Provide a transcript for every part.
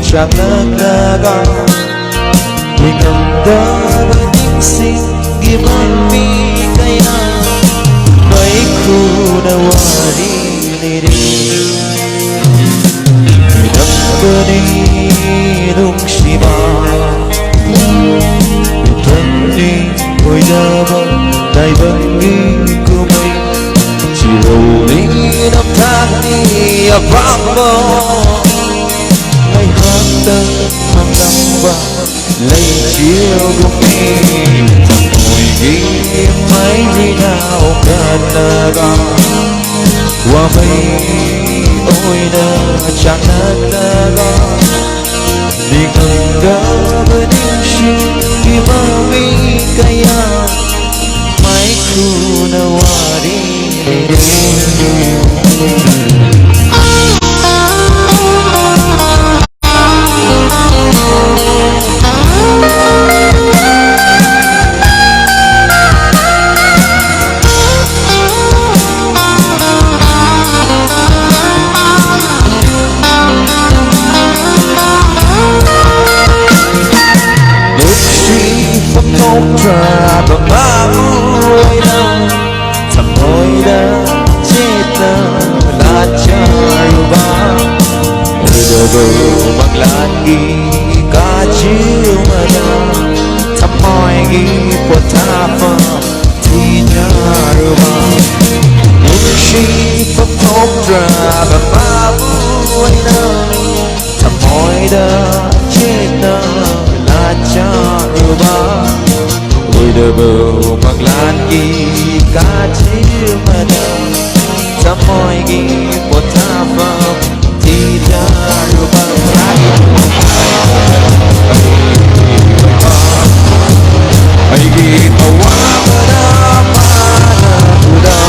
chẳng naga Remember những sinh given me kaya May kuna wari niri Remember ni nung shiba Tani oi daba Dai bangi kumay Chiroli nam thani apambo Ngày hát tân mang năm ba lấy chiều gục đi ngồi ghi mấy gì nào cần ga qua mây ôi đã chẳng ga đi gần đó với những chuyện khi mà mi kaya mấy khu nào đi không trả bằng ba mươi năm thầm thôi đã chết là trời ba ôi đời vợ bằng lan ghi cả chiều mà đã thầm hỏi ghi của ta phơ thì nhớ rồi ba những khi không trả bằng ba mươi năm thầm hỏi đã chết là trời ba ôi đời bầu mặc lan ghi cả chiều mà đêm ta mỏi ghi của ta phẩm thì đã rồi bằng lại hãy ghi tàu hoa mà đã mà đã đó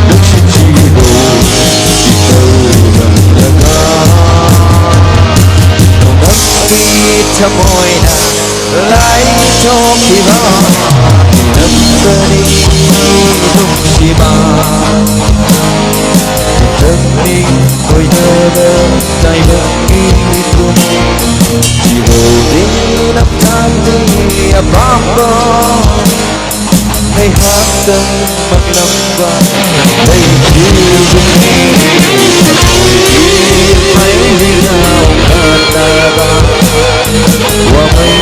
đức xin chi đồ chỉ từ gần là ca đồng đất ghi ta mỏi lại cho khi bao nâng cơ đi lúc khi bao thân đi ôi đơ tay vẫn đi cùng chỉ hồ đi năm tháng đi bám bó hay hát tân mặc năm qua đây chiều cùng đi mấy đi nào cần ta qua mấy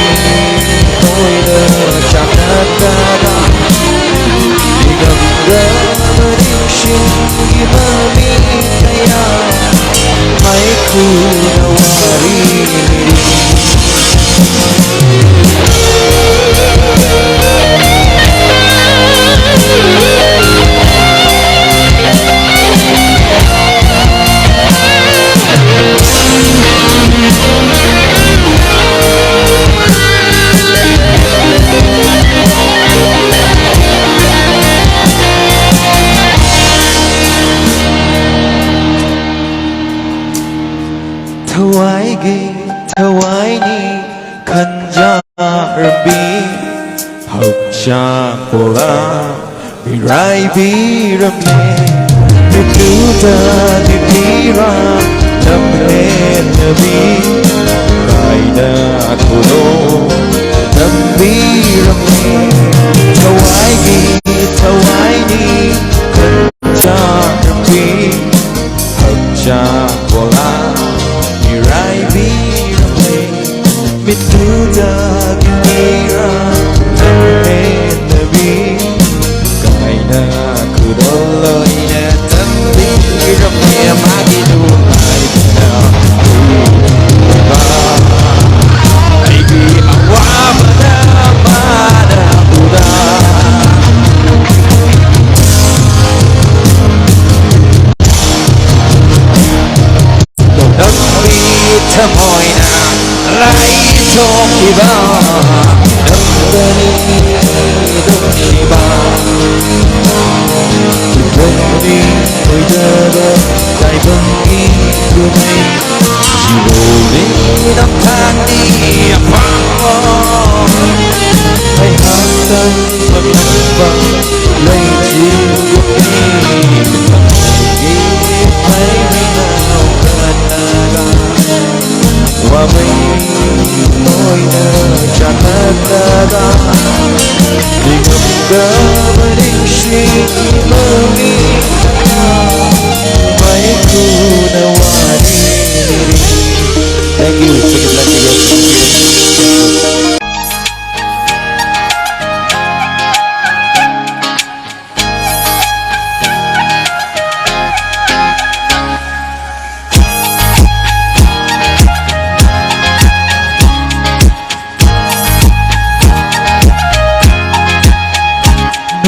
ôi đơ chẳng naga đi gặp gỡ với những chuyện khi mà mi kaya mấy khu nào đi Thawai gi thawai ni khanja rabbi học cha pola bi rai bi ramne bi tuta bi pira nam he nabi kaida kuno nam bi ramne thawai ni khanja rabbi học cha pola Rai bi ramai mituda kira namhe nabi kaina kudolo ina tambi ramai magi du ai na ba aibi awamana mana buda thầm hỏi nào lại cho khi bao đâm bên đâm khi bao bên đi ôi đơ dài vâng đi đưa mây chỉ đồ đi năm tháng đi vắng hay hát tân bật nắng vàng lấy chiều đi thấy nào cần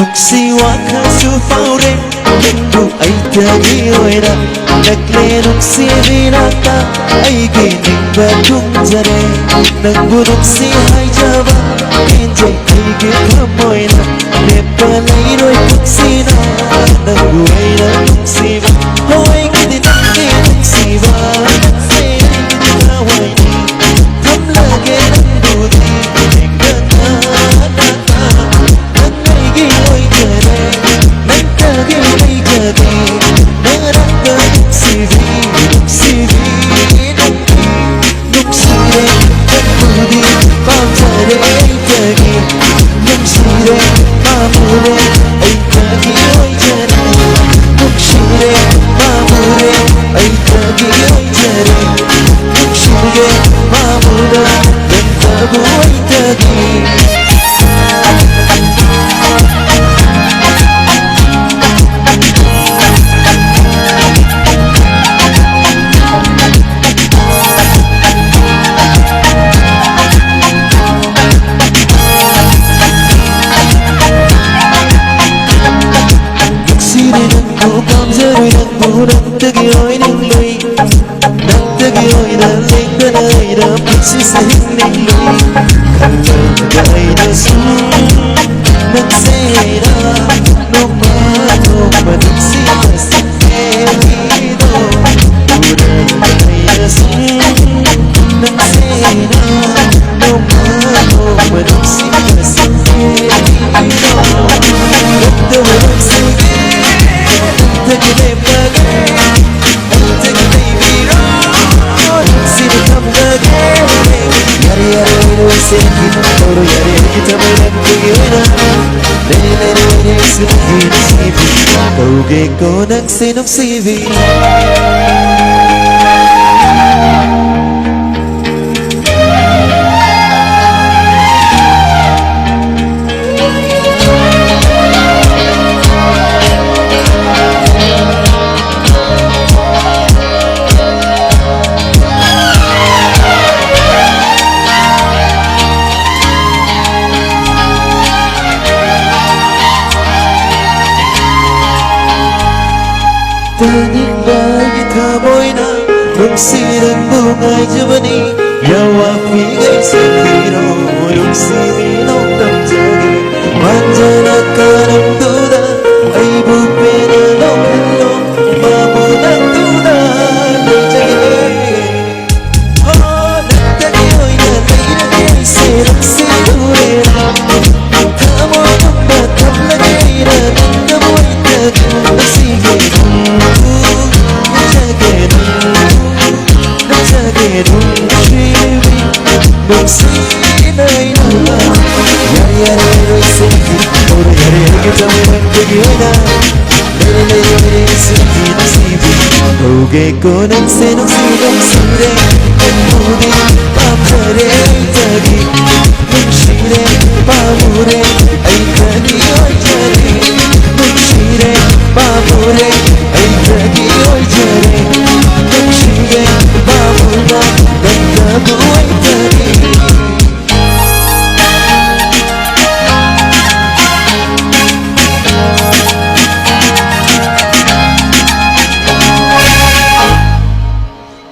Nuksiwa kasufaurin Nunggu ay tagiyoida Nakle nuksi binata Ay gining batung jare Nangbu nuksi hai jaba Kinjay ay gikamoyna Nepalay roy puksina Nangbu ay na nuksiwa Hoy gidi nanggi nuksiwa Naksay ay gidi kawayni Tamlage nangbudi Nenggata nata Nangay giyoy jare Nangtagi ay jagi Narangga nuksiwi Nuksiwi nanggi Nuksire nangbudi Pamjare ay jagi Nuksire mamure ay jagi oy jare Nuksire mamure ay jagi oy jare Nuksire mamura Nantabu ay jagi Nagtagi oy ningloy Nagtagi oy daling danay na pagsising ningloy Kanta ay nasun Nagsay na Numano Managsimasing Kelido Unang ay nasun Nagsay na Numano Managsimasing Kelido Nagtawag sige Nagtagi Oro yare kita main kuyona Nene nene sugi nasibi Kauge ko nang sinong sibi Tanging bagay kamoy na Nuksi ng bungay jabani Yawa figay sa hiro Nuksi minong tamjagi Manjana ka ng duda Ay bupe na hello Mamu ng duda Nagtagi Oh, nagtagioy na Nainagay sirang sinurera Kamo ng batang lagay na Nanggamoy tagi Nagsige Nagsinay na Yari-yari ro'y sige Oro yari-yari kita may nagtagyoy na Nalalayo rin sige na sibi Kauge ko ng sinong-sinong sire Nagmudi pamjare ay tagi Nagshire pamure ay tagi oy jari Nagshire pamure ay tagi